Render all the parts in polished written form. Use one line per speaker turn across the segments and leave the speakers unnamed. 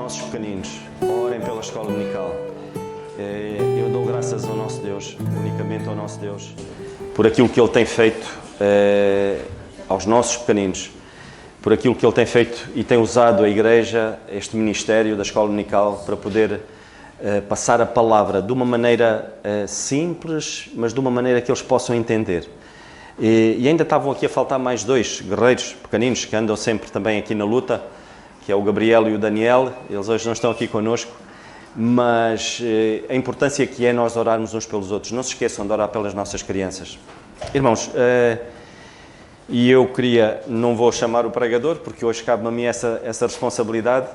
nossos pequeninos, orem pela escola dominical. Eu dou graças ao nosso Deus, unicamente ao nosso Deus, por aquilo que Ele tem feito aos nossos pequeninos, por aquilo que Ele tem feito e tem usado a Igreja, este ministério da escola dominical, para poder passar a palavra de uma maneira simples, mas de uma maneira que eles possam entender. E ainda estavam aqui a faltar mais dois guerreiros pequeninos que andam sempre também aqui na luta, que é o Gabriel e o Daniel. Eles hoje não estão aqui connosco, mas a importância que é nós orarmos uns pelos outros. Não se esqueçam de orar pelas nossas crianças. Irmãos, e eu queria, não vou chamar o pregador, porque hoje cabe-me a mim essa responsabilidade.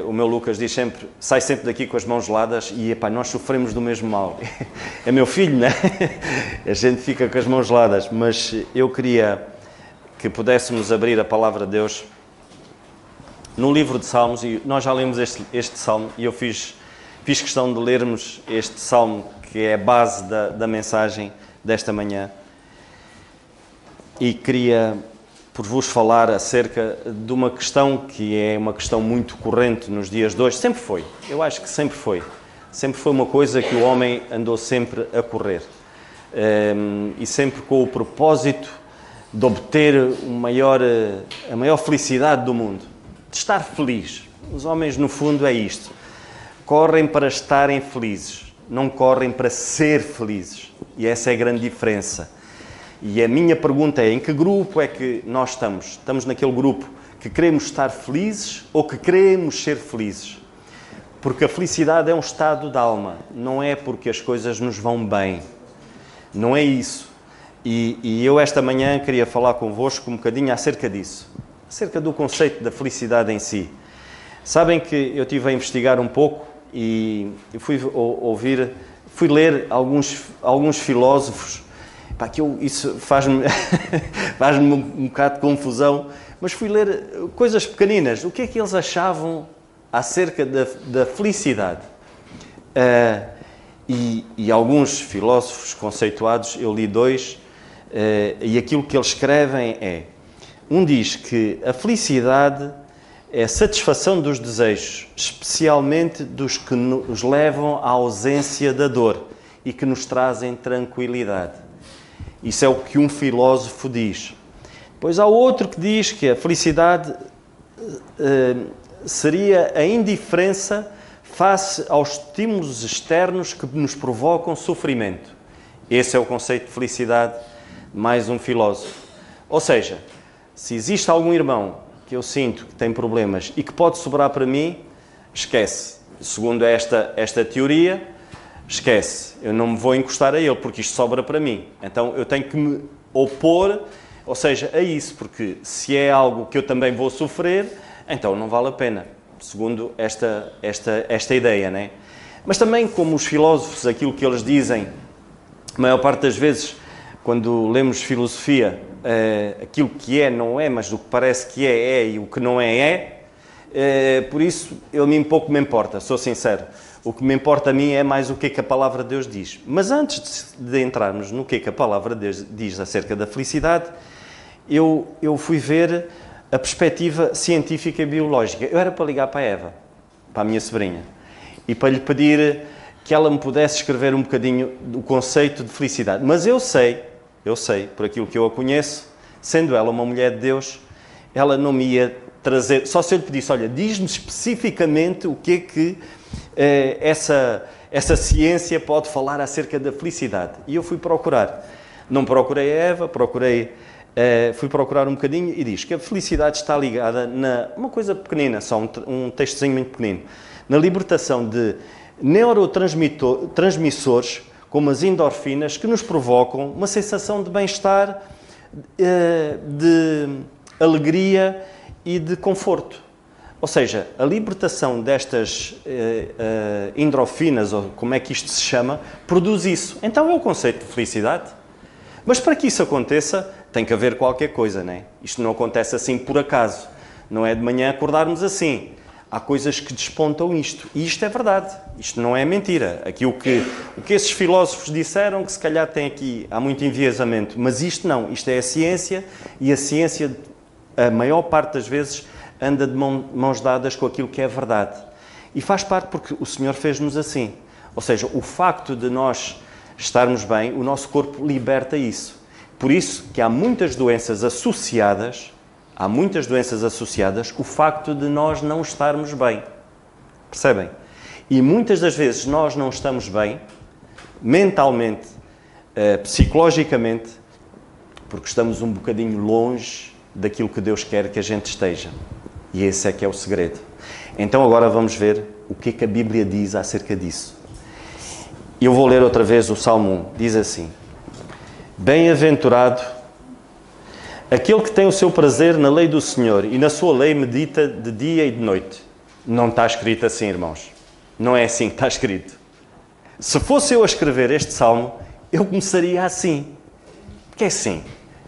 O meu Lucas diz sempre, sai sempre daqui com as mãos geladas e epá, nós sofremos do mesmo mal. É meu filho, não é? A gente fica com as mãos geladas, mas eu queria que pudéssemos abrir a palavra de Deus no livro de Salmos, e nós já lemos este salmo, e eu fiz questão de lermos este salmo, que é a base da mensagem desta manhã, e queria por vos falar acerca de uma questão que é uma questão muito corrente nos dias de hoje. Sempre foi, eu acho que sempre foi uma coisa que o homem andou sempre a correr, e sempre com o propósito de obter a maior felicidade do mundo, de estar feliz. Os homens, no fundo, é isto. Correm para estarem felizes, não correm para ser felizes. E essa é a grande diferença. E a minha pergunta é, em que grupo é que nós estamos? Estamos naquele grupo que queremos estar felizes ou que queremos ser felizes? Porque a felicidade é um estado da alma, não é porque as coisas nos vão bem. Não é isso. E eu esta manhã queria falar convosco um bocadinho acerca disso. Acerca do conceito da felicidade em si. Sabem que eu estive a investigar um pouco e fui ler alguns filósofos, pá, isso faz-me um bocado de confusão, mas fui ler coisas pequeninas, o que é que eles achavam acerca da felicidade. E alguns filósofos conceituados, eu li dois, e aquilo que eles escrevem é: um diz que a felicidade é a satisfação dos desejos, especialmente dos que nos levam à ausência da dor e que nos trazem tranquilidade. Isso é o que um filósofo diz. Depois há outro que diz que a felicidade seria a indiferença face aos estímulos externos que nos provocam sofrimento. Esse é o conceito de felicidade, mais um filósofo. Ou seja, se existe algum irmão que eu sinto que tem problemas e que pode sobrar para mim, esquece. Segundo esta teoria, esquece. Eu não me vou encostar a ele, porque isto sobra para mim. Então eu tenho que me opor, ou seja, a isso, porque se é algo que eu também vou sofrer, então não vale a pena. Segundo esta ideia, não é? Mas também, como os filósofos, aquilo que eles dizem, a maior parte das vezes, quando lemos filosofia, aquilo que é não é, mas o que parece que é e o que não é. Por isso, pouco me importa, sou sincero. O que me importa a mim é mais o que é que a Palavra de Deus diz. Mas antes de entrarmos no que é que a Palavra de Deus diz acerca da felicidade, eu fui ver a perspectiva científica e biológica. Eu era para ligar para a Eva, para a minha sobrinha, e para lhe pedir que ela me pudesse escrever um bocadinho do conceito de felicidade. Mas eu sei, por aquilo que eu a conheço, sendo ela uma mulher de Deus, ela não me ia trazer, só se eu lhe pedisse, olha, diz-me especificamente o que é que essa ciência pode falar acerca da felicidade. E eu fui procurar. Não procurei a Eva, fui procurar um bocadinho e diz que a felicidade está ligada uma coisa pequenina, só um textozinho muito pequenino, na libertação de neurotransmissores, como as endorfinas, que nos provocam uma sensação de bem-estar, de alegria e de conforto. Ou seja, a libertação destas endorfinas, ou como é que isto se chama, produz isso. Então é o conceito de felicidade. Mas para que isso aconteça, tem que haver qualquer coisa, não é? Isto não acontece assim por acaso. Não é de manhã acordarmos assim. Há coisas que despontam isto. E isto é verdade. Isto não é mentira. Aqui o que esses filósofos disseram, que se calhar há muito enviesamento. Mas isto não. Isto é a ciência, e a ciência, a maior parte das vezes, anda de mãos dadas com aquilo que é verdade. E faz parte porque o Senhor fez-nos assim. Ou seja, o facto de nós estarmos bem, o nosso corpo liberta isso. Por isso que há muitas doenças associadas, o facto de nós não estarmos bem. Percebem? E muitas das vezes nós não estamos bem, mentalmente, psicologicamente, porque estamos um bocadinho longe daquilo que Deus quer que a gente esteja. E esse é que é o segredo. Então agora vamos ver o que é que a Bíblia diz acerca disso. Eu vou ler outra vez o Salmo 1. Diz assim: Bem-aventurado aquele que tem o seu prazer na lei do Senhor e na sua lei medita de dia e de noite. Não está escrito assim, irmãos. Não é assim que está escrito. Se fosse eu a escrever este Salmo, eu começaria assim. Porque é assim.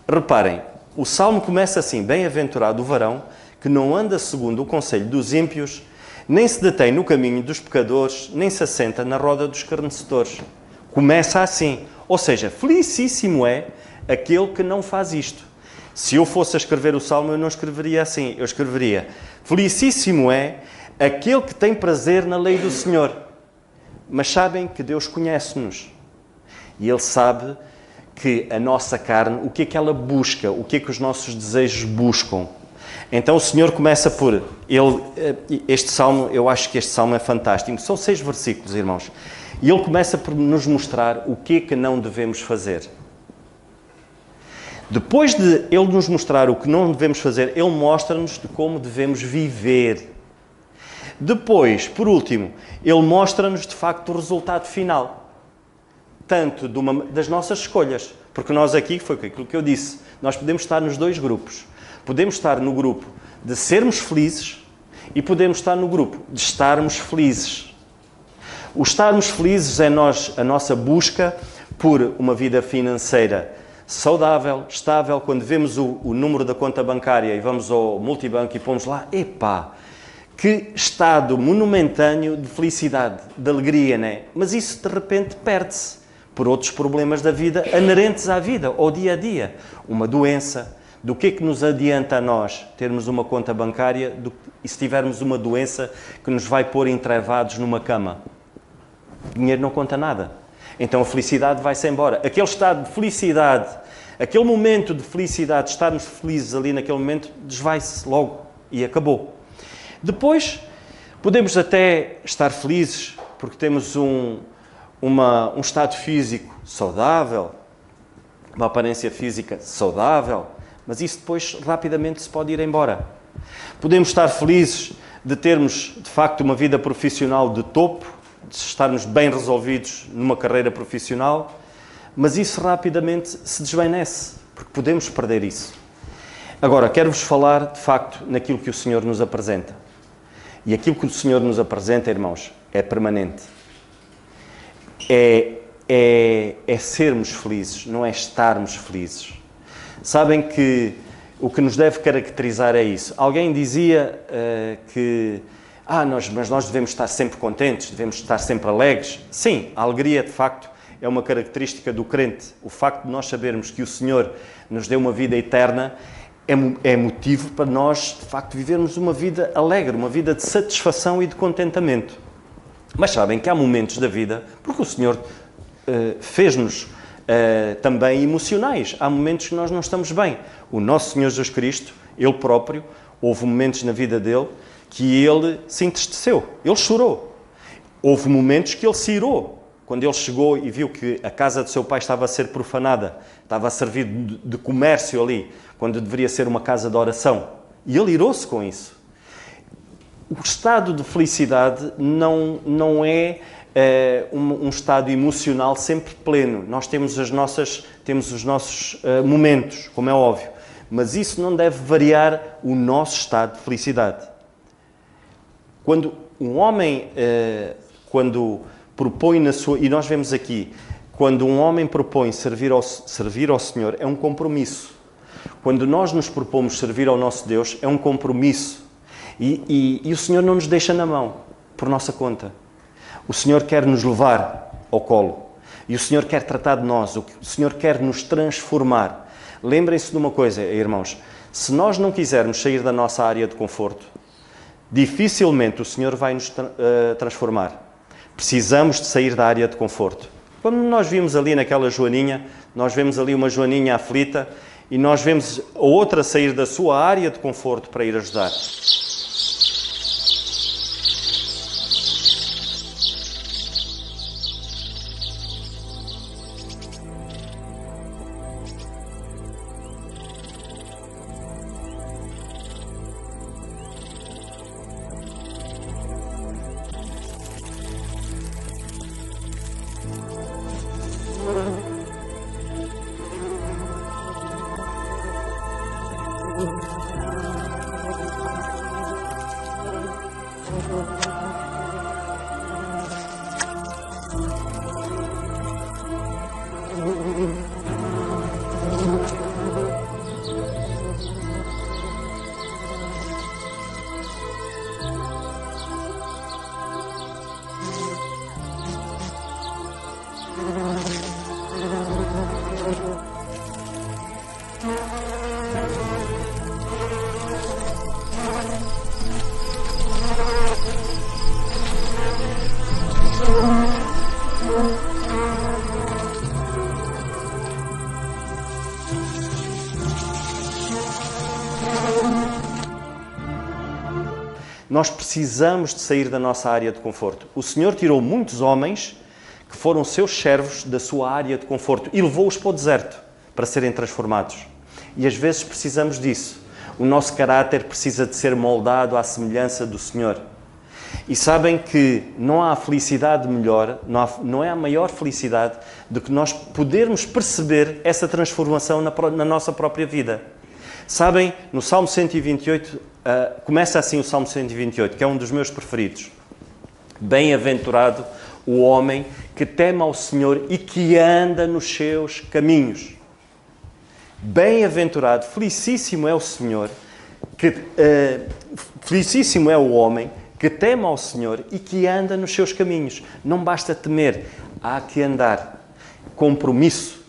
Reparem, o Salmo começa assim: Bem-aventurado o varão que não anda segundo o conselho dos ímpios, nem se detém no caminho dos pecadores, nem se assenta na roda dos escarnecedores. Começa assim. Ou seja, felicíssimo é aquele que não faz isto. Se eu fosse a escrever o Salmo, eu não escreveria assim. Eu escreveria: Felicíssimo é aquele que tem prazer na lei do Senhor. Mas sabem que Deus conhece-nos. E Ele sabe que a nossa carne, o que é que ela busca, o que é que os nossos desejos buscam. Então o Senhor começa por... este Salmo, eu acho que este Salmo é fantástico. São 6 versículos, irmãos. E Ele começa por nos mostrar o que é que não devemos fazer. Depois de Ele nos mostrar o que não devemos fazer, Ele mostra-nos de como devemos viver. Depois, por último, Ele mostra-nos de facto o resultado final. Tanto das nossas escolhas. Porque nós aqui, foi aquilo que eu disse, nós podemos estar nos 2 grupos. Podemos estar no grupo de sermos felizes e podemos estar no grupo de estarmos felizes. O estarmos felizes é a nossa busca por uma vida financeira saudável, estável. Quando vemos o número da conta bancária e vamos ao multibanco e pomos lá, epá, que estado monumentâneo de felicidade, de alegria, não é? Mas isso de repente perde-se por outros problemas da vida, inerentes à vida, ao dia a dia. Uma doença. Do que é que nos adianta a nós termos uma conta bancária e se tivermos uma doença que nos vai pôr entrevados numa cama? O dinheiro não conta nada. Então a felicidade vai-se embora. Aquele estado de felicidade, aquele momento de felicidade, estarmos felizes ali naquele momento, desvai-se logo e acabou. Depois, podemos até estar felizes porque temos um estado físico saudável, uma aparência física saudável, mas isso depois rapidamente se pode ir embora. Podemos estar felizes de termos, de facto, uma vida profissional de topo, de estarmos bem resolvidos numa carreira profissional, mas isso rapidamente se desvanece, porque podemos perder isso. Agora, quero-vos falar, de facto, naquilo que o Senhor nos apresenta. E aquilo que o Senhor nos apresenta, irmãos, é permanente. É sermos felizes, não é estarmos felizes. Sabem que o que nos deve caracterizar é isso. Alguém dizia mas nós devemos estar sempre contentes, devemos estar sempre alegres. Sim, a alegria, de facto, é uma característica do crente. O facto de nós sabermos que o Senhor nos deu uma vida eterna é motivo para nós, de facto, vivermos uma vida alegre, uma vida de satisfação e de contentamento. Mas sabem que há momentos da vida, porque o Senhor fez-nos também emocionais. Há momentos que nós não estamos bem. O nosso Senhor Jesus Cristo, Ele próprio, houve momentos na vida dele que Ele se entristeceu. Ele chorou. Houve momentos que Ele se irou. Quando Ele chegou e viu que a casa do seu pai estava a ser profanada, estava a servir de comércio ali, quando deveria ser uma casa de oração. E Ele irou-se com isso. O estado de felicidade não é um estado emocional sempre pleno. Nós temos os nossos momentos, como é óbvio, mas isso não deve variar o nosso estado de felicidade. Quando um homem, quando propõe e nós vemos aqui, quando um homem propõe servir ao Senhor, é um compromisso. Quando nós nos propomos servir ao nosso Deus, é um compromisso. E o Senhor não nos deixa na mão, por nossa conta. O Senhor quer nos levar ao colo. E o Senhor quer tratar de nós. O Senhor quer nos transformar. Lembrem-se de uma coisa, irmãos. Se nós não quisermos sair da nossa área de conforto, dificilmente o Senhor vai nos transformar. Precisamos de sair da área de conforto. Quando nós vimos ali naquela Joaninha, nós vemos ali uma Joaninha aflita e nós vemos a outra sair da sua área de conforto para ir ajudar. Nós precisamos de sair da nossa área de conforto. O Senhor tirou muitos homens que foram seus servos da sua área de conforto e levou-os para o deserto para serem transformados. E às vezes precisamos disso. O nosso caráter precisa de ser moldado à semelhança do Senhor. E sabem que não há felicidade melhor, não é a maior felicidade do que nós podermos perceber essa transformação na nossa própria vida. Sabem, no Salmo 128, começa assim o Salmo 128, que é um dos meus preferidos. Bem-aventurado o homem que teme ao Senhor e que anda nos seus caminhos. Bem-aventurado, felicíssimo é o Senhor, felicíssimo é o homem que teme ao Senhor e que anda nos seus caminhos. Não basta temer, há que andar. Compromisso,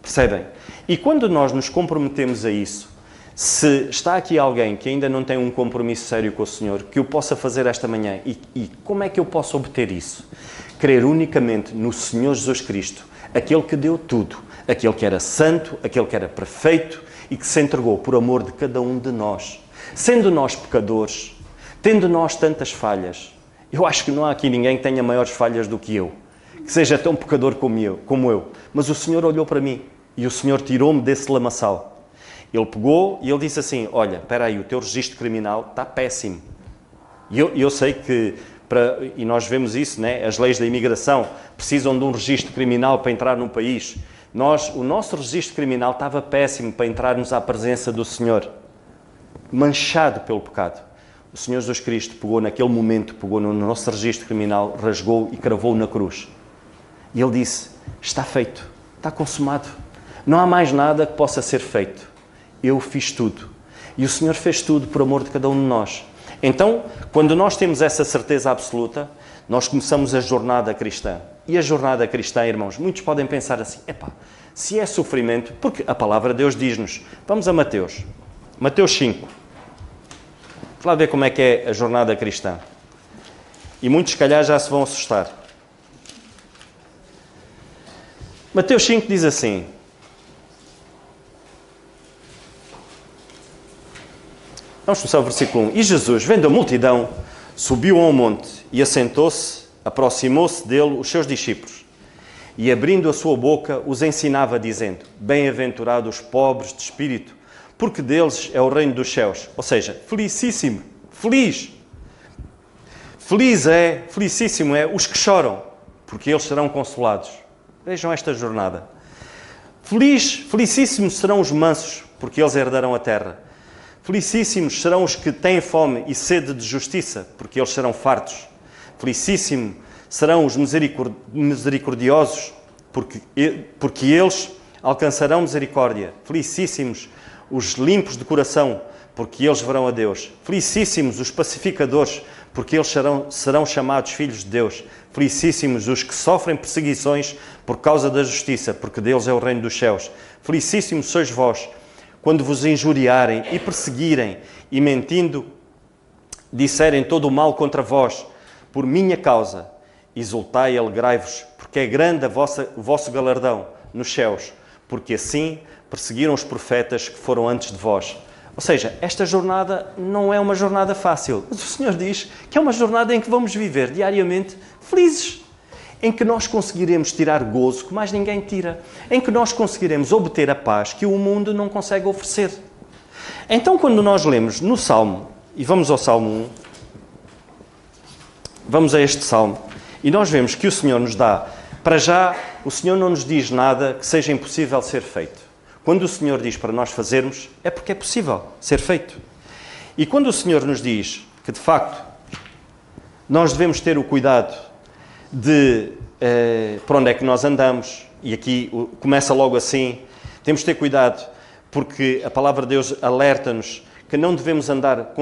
percebem? E quando nós nos comprometemos a isso, se está aqui alguém que ainda não tem um compromisso sério com o Senhor, que eu possa fazer esta manhã, e como é que eu posso obter isso? Crer unicamente no Senhor Jesus Cristo, aquele que deu tudo, aquele que era santo, aquele que era perfeito e que se entregou por amor de cada um de nós. Sendo nós pecadores, tendo nós tantas falhas, eu acho que não há aqui ninguém que tenha maiores falhas do que eu, que seja tão pecador como eu. Mas o Senhor olhou para mim e o Senhor tirou-me desse lamaçal. Ele pegou e ele disse assim, olha, espera aí, o teu registro criminal está péssimo. E eu sei que, e nós vemos isso, né? As leis da imigração precisam de um registro criminal para entrar num país. O nosso registro criminal estava péssimo para entrarmos à presença do Senhor, manchado pelo pecado. O Senhor Jesus Cristo pegou naquele momento, pegou no nosso registro criminal, rasgou e cravou na cruz. E ele disse, está feito, está consumado. Não há mais nada que possa ser feito. Eu fiz tudo. E o Senhor fez tudo por amor de cada um de nós. Então, quando nós temos essa certeza absoluta, nós começamos a jornada cristã. E a jornada cristã, irmãos, muitos podem pensar assim, se é sofrimento, porque a palavra de Deus diz-nos, vamos a Mateus 5. Vamos lá ver como é que é a jornada cristã. E muitos, se calhar, já se vão assustar. Mateus 5 diz assim, vamos começar o versículo 1. E Jesus, vendo a multidão, subiu a um monte e assentou-se, aproximou-se dele os seus discípulos. E abrindo a sua boca, os ensinava, dizendo, bem-aventurados os pobres de espírito, porque deles é o reino dos céus. Ou seja, felicíssimo, feliz. Felicíssimo é os que choram, porque eles serão consolados. Vejam esta jornada. Felicíssimos serão os mansos, porque eles herdarão a terra. Felicíssimos serão os que têm fome e sede de justiça, porque eles serão fartos. Felicíssimos serão os misericordiosos, porque eles alcançarão misericórdia. Felicíssimos os limpos de coração, porque eles verão a Deus. Felicíssimos os pacificadores, porque eles serão chamados filhos de Deus. Felicíssimos os que sofrem perseguições por causa da justiça, porque deles é o reino dos céus. Felicíssimos sois vós, quando vos injuriarem e perseguirem e mentindo disserem todo o mal contra vós, por minha causa, exultai e alegrai-vos, porque é grande o vosso galardão nos céus, porque assim perseguiram os profetas que foram antes de vós. Ou seja, esta jornada não é uma jornada fácil, mas o Senhor diz que é uma jornada em que vamos viver diariamente felizes, em que nós conseguiremos tirar gozo que mais ninguém tira, em que nós conseguiremos obter a paz que o mundo não consegue oferecer. Então, quando nós lemos no Salmo, e vamos ao Salmo 1, vamos a este Salmo, e nós vemos que o Senhor nos dá, para já, o Senhor não nos diz nada que seja impossível ser feito. Quando o Senhor diz para nós fazermos, é porque é possível ser feito. E quando o Senhor nos diz que, de facto, nós devemos ter o cuidado de para onde é que nós andamos, e aqui começa logo assim, temos de ter cuidado, porque a palavra de Deus alerta-nos que não devemos andar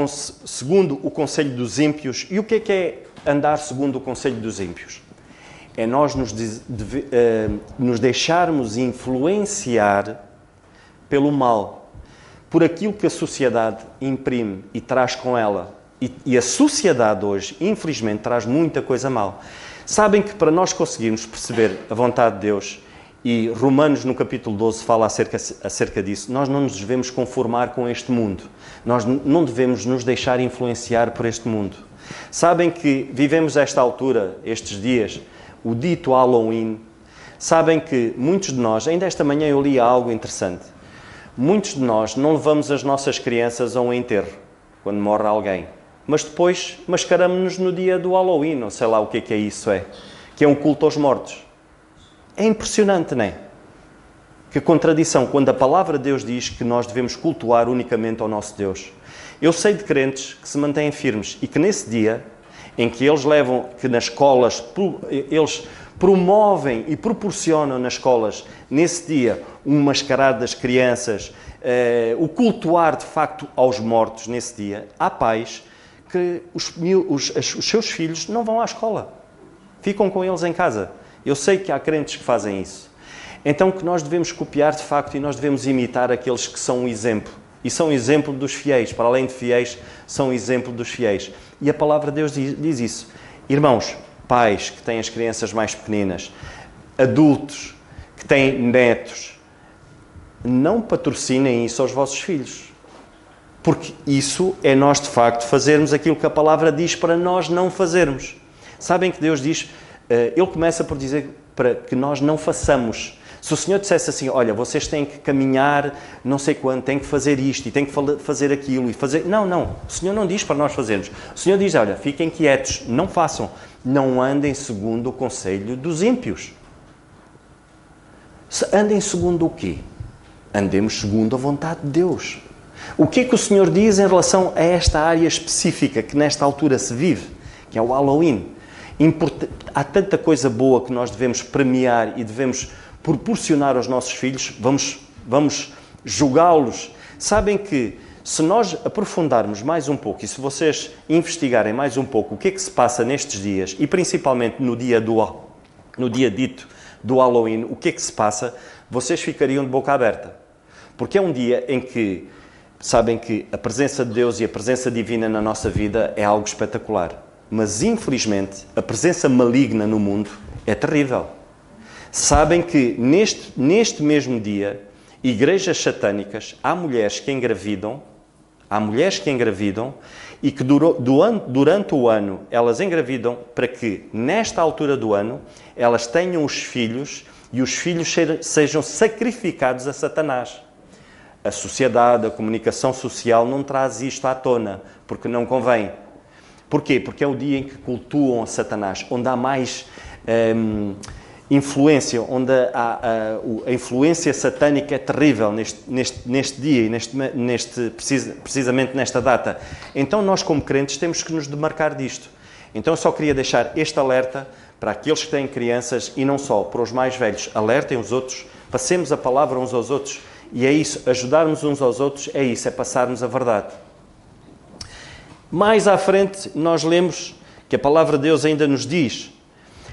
segundo o conselho dos ímpios. E o que é andar segundo o conselho dos ímpios? É nós nos deixarmos influenciar pelo mal, por aquilo que a sociedade imprime e traz com ela. E a sociedade hoje, infelizmente, traz muita coisa mal. Sabem que para nós conseguirmos perceber a vontade de Deus, e Romanos no capítulo 12 fala acerca disso, nós não nos devemos conformar com este mundo. Nós não devemos nos deixar influenciar por este mundo. Sabem que vivemos esta altura, estes dias, o dito Halloween. Sabem que muitos de nós, ainda esta manhã eu li algo interessante, muitos de nós não levamos as nossas crianças a um enterro, quando morre alguém. Mas depois mascaramos-nos no dia do Halloween, ou sei lá o que é isso, que é um culto aos mortos. É impressionante, não é? Que contradição, quando a palavra de Deus diz que nós devemos cultuar unicamente ao nosso Deus. Eu sei de crentes que se mantêm firmes e que nesse dia, em que eles levam, que nas escolas, eles promovem e proporcionam nas escolas, nesse dia, um mascarar das crianças, o cultuar de facto aos mortos nesse dia, há pais que os seus filhos não vão à escola, ficam com eles em casa. Eu sei que há crentes que fazem isso. Então que nós devemos copiar de facto e nós devemos imitar aqueles que são um exemplo. E são exemplo dos fiéis, para além de fiéis, são exemplo dos fiéis. E a palavra de Deus diz isso. Irmãos, pais que têm as crianças mais pequeninas, adultos que têm netos, não patrocinem isso aos vossos filhos. Porque isso é nós, de facto, fazermos aquilo que a palavra diz para nós não fazermos. Sabem que Deus diz, Ele começa por dizer para que nós não façamos. Se o Senhor dissesse assim, olha, vocês têm que caminhar não sei quanto, têm que fazer isto e têm que fazer aquilo e fazer... Não. O Senhor não diz para nós fazermos. O Senhor diz, olha, fiquem quietos, não façam. Não andem segundo o conselho dos ímpios. Andem segundo o quê? Andemos segundo a vontade de Deus. O que é que o Senhor diz em relação a esta área específica que nesta altura se vive, que é o Halloween? Há tanta coisa boa que nós devemos premiar e devemos proporcionar aos nossos filhos, vamos julgá-los. Sabem que se nós aprofundarmos mais um pouco e se vocês investigarem mais um pouco o que é que se passa nestes dias e principalmente no dia dito do Halloween, o que é que se passa, vocês ficariam de boca aberta. Porque é um dia em que sabem que a presença de Deus e a presença divina na nossa vida é algo espetacular. Mas, infelizmente, a presença maligna no mundo é terrível. Sabem que, neste mesmo dia, igrejas satânicas, há mulheres que engravidam e que durante o ano elas engravidam para que, nesta altura do ano, elas tenham os filhos e os filhos sejam sacrificados a Satanás. A sociedade, a comunicação social não traz isto à tona, porque não convém. Porquê? Porque é o dia em que cultuam a Satanás, onde há mais influência, onde a influência satânica é terrível neste dia e precisamente nesta data. Então nós, como crentes, temos que nos demarcar disto. Então eu só queria deixar este alerta para aqueles que têm crianças e não só, para os mais velhos. Alertem os outros, passemos a palavra uns aos outros. E é isso, ajudarmos uns aos outros, é isso, é passarmos a verdade. Mais à frente, nós lemos que a palavra de Deus ainda nos diz: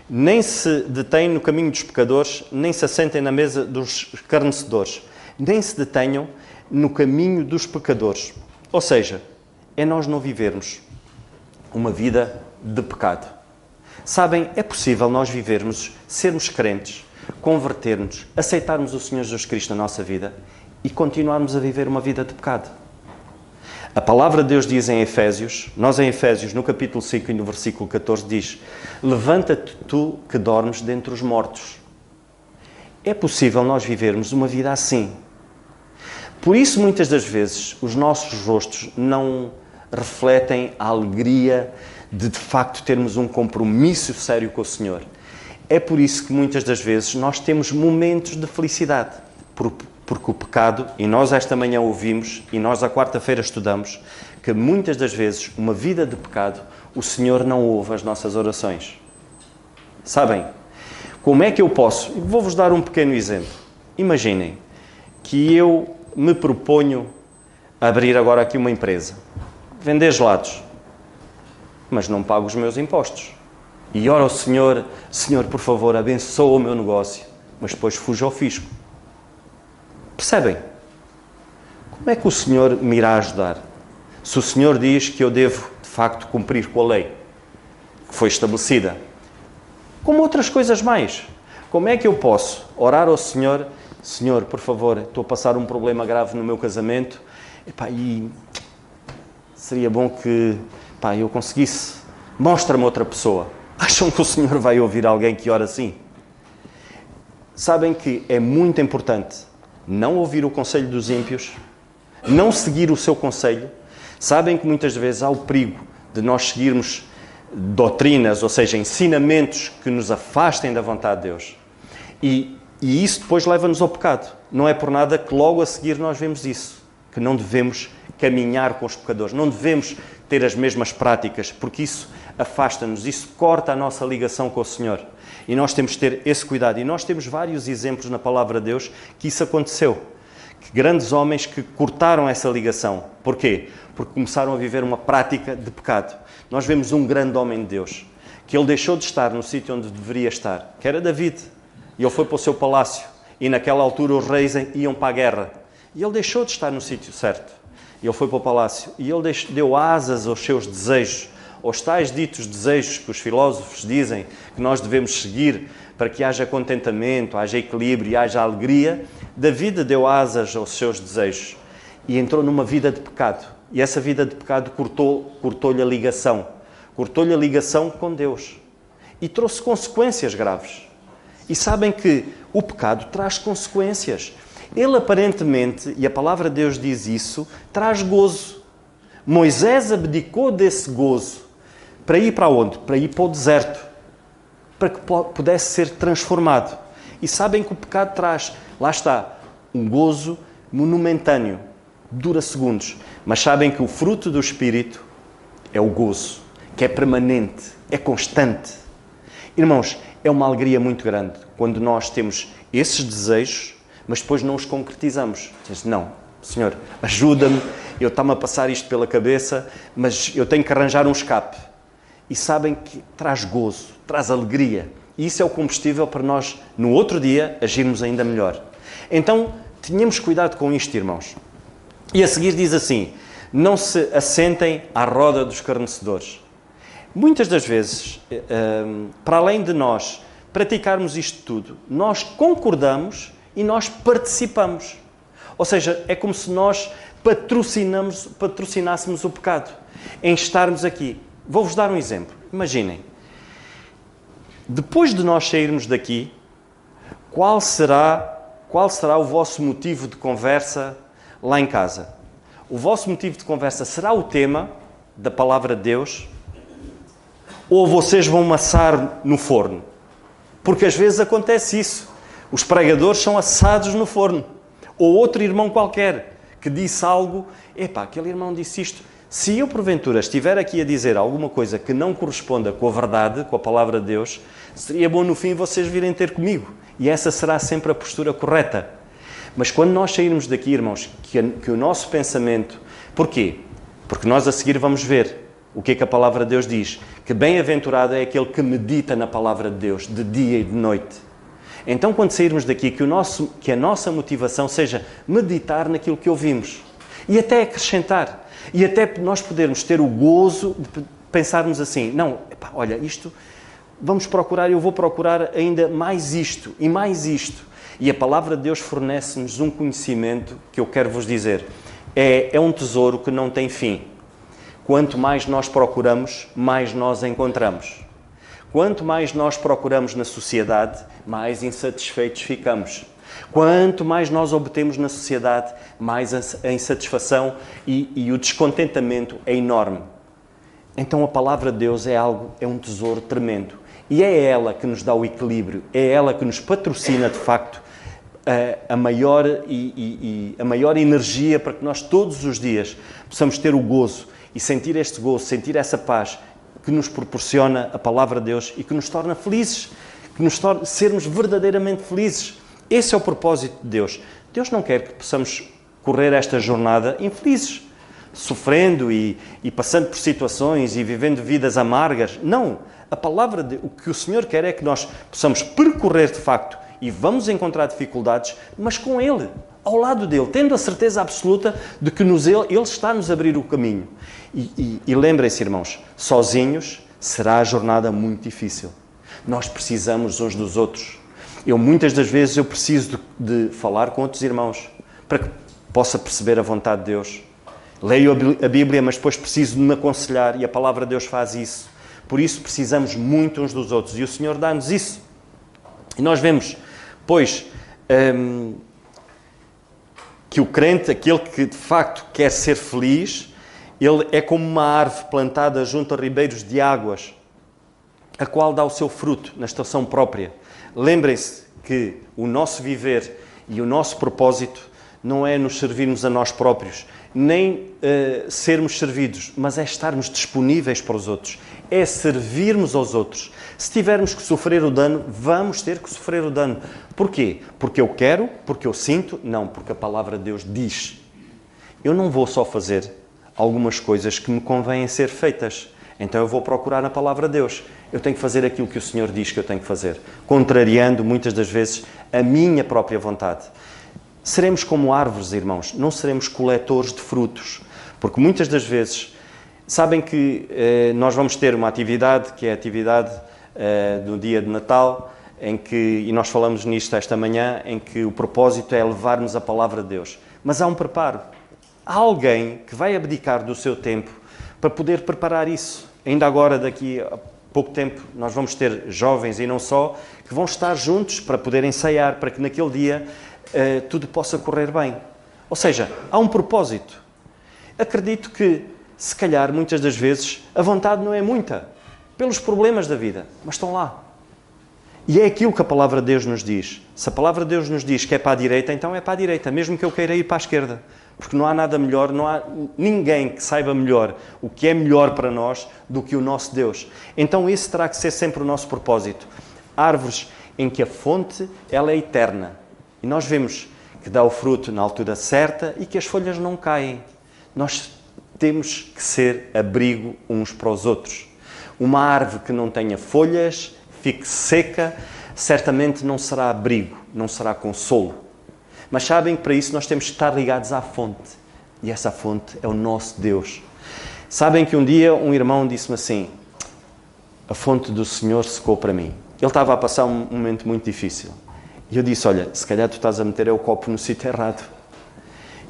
nem se detém no caminho dos pecadores, nem se assentem na mesa dos escarnecedores. nem se detenham no caminho dos pecadores. Ou seja, é nós não vivermos uma vida de pecado. Sabem, é possível nós vivermos, sermos crentes, convertermos, aceitarmos o Senhor Jesus Cristo na nossa vida e continuarmos a viver uma vida de pecado. A palavra de Deus diz em Efésios, nós em Efésios, no capítulo 5 e no versículo 14, diz: levanta-te tu que dormes dentre os mortos. É possível nós vivermos uma vida assim. Por isso, muitas das vezes, os nossos rostos não refletem a alegria de facto termos um compromisso sério com o Senhor. É por isso que muitas das vezes nós temos momentos de felicidade, porque o pecado, e nós esta manhã ouvimos, e nós à quarta-feira estudamos, que muitas das vezes uma vida de pecado, o Senhor não ouve as nossas orações. Sabem, como é que eu posso? Vou-vos dar um pequeno exemplo. Imaginem que eu me proponho a abrir agora aqui uma empresa, vender gelados, mas não pago os meus impostos. E oro ao Senhor, Senhor, por favor, abençoa o meu negócio, mas depois fujo ao fisco. Percebem? Como é que o Senhor me irá ajudar? Se o Senhor diz que eu devo, de facto, cumprir com a lei que foi estabelecida, como outras coisas mais, como é que eu posso orar ao Senhor, Senhor, por favor, estou a passar um problema grave no meu casamento, e seria bom que eu conseguisse, mostra-me outra pessoa. Acham que o Senhor vai ouvir alguém que ora assim? Sabem que é muito importante não ouvir o conselho dos ímpios, não seguir o seu conselho. Sabem que muitas vezes há o perigo de nós seguirmos doutrinas, ou seja, ensinamentos que nos afastem da vontade de Deus. E isso depois leva-nos ao pecado. Não é por nada que logo a seguir nós vemos isso, que não devemos caminhar com os pecadores, não devemos ter as mesmas práticas, porque isso afasta-nos, isso corta a nossa ligação com o Senhor. E nós temos de ter esse cuidado. E nós temos vários exemplos na Palavra de Deus que isso aconteceu. Que grandes homens que cortaram essa ligação. Porquê? Porque começaram a viver uma prática de pecado. Nós vemos um grande homem de Deus, que ele deixou de estar no sítio onde deveria estar, que era David. E ele foi para o seu palácio. E naquela altura os reis iam para a guerra. E ele deixou de estar no sítio certo. E ele foi para o palácio. E ele deu asas aos seus desejos, aos tais ditos desejos que os filósofos dizem que nós devemos seguir para que haja contentamento, haja equilíbrio e haja alegria. David deu asas aos seus desejos e entrou numa vida de pecado. E essa vida de pecado cortou-lhe a ligação. Cortou-lhe a ligação com Deus. E trouxe consequências graves. E sabem que o pecado traz consequências. Ele aparentemente, e a palavra de Deus diz isso, traz gozo. Moisés abdicou desse gozo para ir para onde? Para ir para o deserto, para que pudesse ser transformado. E sabem que o pecado traz, lá está, um gozo momentâneo, dura segundos. Mas sabem que o fruto do Espírito é o gozo, que é permanente, é constante. Irmãos, é uma alegria muito grande quando nós temos esses desejos, mas depois não os concretizamos. Diz, não, Senhor, ajuda-me, eu está-me a passar isto pela cabeça, mas eu tenho que arranjar um escape. E sabem que traz gozo, traz alegria. E isso é o combustível para nós, no outro dia, agirmos ainda melhor. Então, tenhamos cuidado com isto, irmãos. E a seguir diz assim, não se assentem à roda dos escarnecedores. Muitas das vezes, para além de nós praticarmos isto tudo, nós concordamos e nós participamos. Ou seja, é como se nós patrocinássemos o pecado, em estarmos aqui. Vou-vos dar um exemplo. Imaginem, depois de nós sairmos daqui, qual será o vosso motivo de conversa lá em casa? O vosso motivo de conversa será o tema da palavra de Deus? Ou vocês vão assar no forno? Porque às vezes acontece isso. Os pregadores são assados no forno. Ou outro irmão qualquer que disse algo, aquele irmão disse isto. Se eu, porventura, estiver aqui a dizer alguma coisa que não corresponda com a verdade, com a palavra de Deus, seria bom no fim vocês virem ter comigo. E essa será sempre a postura correta. Mas quando nós sairmos daqui, irmãos, que o nosso pensamento... Porquê? Porque nós a seguir vamos ver o que é que a palavra de Deus diz. Que bem-aventurado é aquele que medita na palavra de Deus, de dia e de noite. Então, quando sairmos daqui, que a nossa motivação seja meditar naquilo que ouvimos. E até acrescentar. E até nós podermos ter o gozo de pensarmos assim, não, epá, olha, isto, vamos procurar, eu vou procurar ainda mais isto e mais isto. E a palavra de Deus fornece-nos um conhecimento que eu quero vos dizer. É um tesouro que não tem fim. Quanto mais nós procuramos, mais nós encontramos. Quanto mais nós procuramos na sociedade, mais insatisfeitos ficamos. Quanto mais nós obtemos na sociedade, mais a insatisfação e o descontentamento é enorme. Então a palavra de Deus é um tesouro tremendo. E é ela que nos dá o equilíbrio, é ela que nos patrocina de facto a maior energia para que nós todos os dias possamos ter o gozo e sentir este gozo, sentir essa paz que nos proporciona a palavra de Deus e que nos torna felizes, que nos torna sermos verdadeiramente felizes. Esse é o propósito de Deus. Deus não quer que possamos correr esta jornada infelizes, sofrendo e passando por situações e vivendo vidas amargas. Não. O que o Senhor quer é que nós possamos percorrer de facto e vamos encontrar dificuldades, mas com Ele, ao lado dEle, tendo a certeza absoluta de que Ele está-nos a abrir o caminho. E lembrem-se, irmãos, sozinhos será a jornada muito difícil. Nós precisamos uns dos outros. Muitas das vezes eu preciso de falar com outros irmãos para que possa perceber a vontade de Deus. Leio a Bíblia, mas depois preciso de me aconselhar e a palavra de Deus faz isso. Por isso precisamos muito uns dos outros e o Senhor dá-nos isso. E nós vemos, pois, que o crente, aquele que de facto quer ser feliz, ele é como uma árvore plantada junto a ribeiros de águas, a qual dá o seu fruto na estação própria. Lembrem-se que o nosso viver e o nosso propósito não é nos servirmos a nós próprios, nem sermos servidos, mas é estarmos disponíveis para os outros, é servirmos aos outros. Se tivermos que sofrer o dano, vamos ter que sofrer o dano. Porquê? Porque eu quero, porque eu sinto? Não, porque a palavra de Deus diz. Eu não vou só fazer algumas coisas que me convêm ser feitas. Então eu vou procurar na palavra de Deus. Eu tenho que fazer aquilo que o Senhor diz que eu tenho que fazer, contrariando muitas das vezes a minha própria vontade. Seremos como árvores, irmãos, não seremos coletores de frutos, porque muitas das vezes, sabem que nós vamos ter uma atividade, que é a atividade do dia de Natal, e nós falamos nisto esta manhã, em que o propósito é levar-nos a palavra de Deus. Mas há um preparo. Há alguém que vai abdicar do seu tempo para poder preparar isso. Ainda agora, daqui a pouco tempo, nós vamos ter jovens e não só, que vão estar juntos para poder ensaiar, para que naquele dia tudo possa correr bem. Ou seja, há um propósito. Acredito que, se calhar, muitas das vezes, a vontade não é muita, pelos problemas da vida, mas estão lá. E é aquilo que a palavra de Deus nos diz. Se a palavra de Deus nos diz que é para a direita, então é para a direita, mesmo que eu queira ir para a esquerda. Porque não há nada melhor, não há ninguém que saiba melhor o que é melhor para nós do que o nosso Deus. Então esse terá que ser sempre o nosso propósito. Árvores em que a fonte ela é eterna. E nós vemos que dá o fruto na altura certa e que as folhas não caem. Nós temos que ser abrigo uns para os outros. Uma árvore que não tenha folhas, fique seca, certamente não será abrigo, não será consolo. Mas sabem que para isso nós temos que estar ligados à fonte. E essa fonte é o nosso Deus. Sabem que um dia um irmão disse-me assim, a fonte do Senhor secou para mim. Ele estava a passar um momento muito difícil. E eu disse, olha, se calhar tu estás a meter o copo no sítio errado.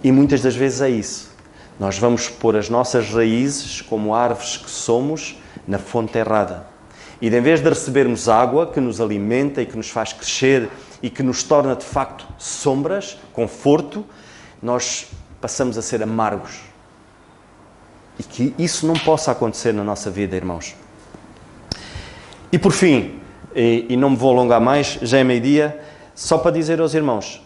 E muitas das vezes é isso. Nós vamos pôr as nossas raízes, como árvores que somos, na fonte errada. E de, em vez de recebermos água que nos alimenta e que nos faz crescer e que nos torna, de facto, sombras, conforto, nós passamos a ser amargos. E que isso não possa acontecer na nossa vida, irmãos. E por fim, e não me vou alongar mais, já é meio-dia, só para dizer aos irmãos,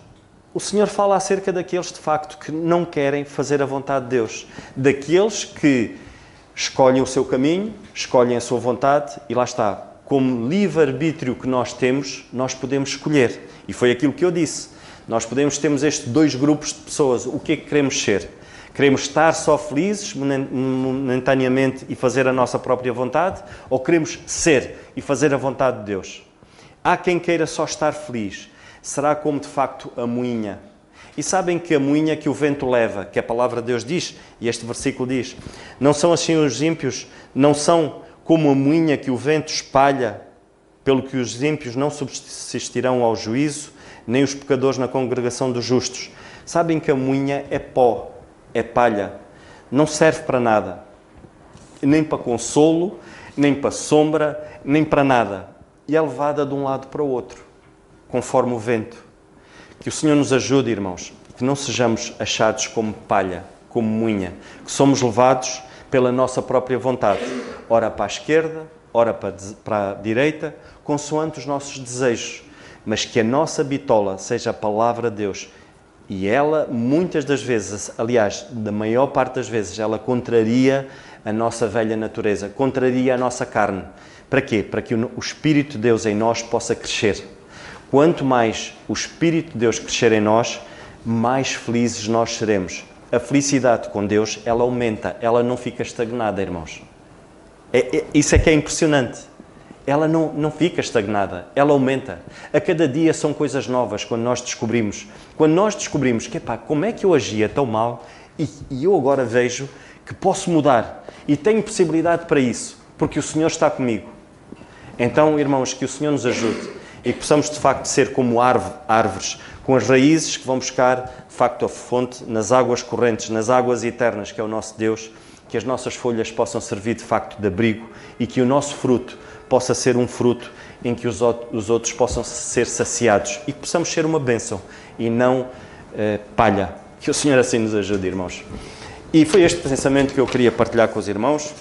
o Senhor fala acerca daqueles, de facto, que não querem fazer a vontade de Deus. Daqueles que escolhem o seu caminho, escolhem a sua vontade e lá está. Como livre-arbítrio que nós temos, nós podemos escolher. E foi aquilo que eu disse. Nós temos estes dois grupos de pessoas. O que é que queremos ser? Queremos estar só felizes momentaneamente e fazer a nossa própria vontade? Ou queremos ser e fazer a vontade de Deus? Há quem queira só estar feliz. Será como de facto a moinha. E sabem que a moinha que o vento leva, que a palavra de Deus diz, e este versículo diz, não são assim os ímpios, não são como a moinha que o vento espalha, pelo que os ímpios não subsistirão ao juízo, nem os pecadores na congregação dos justos. Sabem que a moinha é pó, é palha, não serve para nada, nem para consolo, nem para sombra, nem para nada. E é levada de um lado para o outro, conforme o vento. Que o Senhor nos ajude, irmãos, que não sejamos achados como palha, como moinha, que somos levados pela nossa própria vontade, ora para a esquerda, ora para a direita, consoante os nossos desejos, mas que a nossa bitola seja a palavra de Deus. E ela, muitas das vezes, aliás, da maior parte das vezes, ela contraria a nossa velha natureza, contraria a nossa carne. Para quê? Para que o Espírito de Deus em nós possa crescer. Quanto mais o Espírito de Deus crescer em nós, mais felizes nós seremos. A felicidade com Deus, ela aumenta, ela não fica estagnada, irmãos. Isso é que é impressionante. Ela não fica estagnada, ela aumenta. A cada dia são coisas novas quando nós descobrimos. Quando nós descobrimos que, como é que eu agia tão mal e eu agora vejo que posso mudar e tenho possibilidade para isso, porque o Senhor está comigo. Então, irmãos, que o Senhor nos ajude e que possamos, de facto, ser como árvores, com as raízes que vão buscar, de facto, a fonte nas águas correntes, nas águas eternas, que é o nosso Deus, que as nossas folhas possam servir, de facto, de abrigo e que o nosso fruto possa ser um fruto em que os outros possam ser saciados e que possamos ser uma bênção e não palha. Que o Senhor assim nos ajude, irmãos. E foi este pensamento que eu queria partilhar com os irmãos.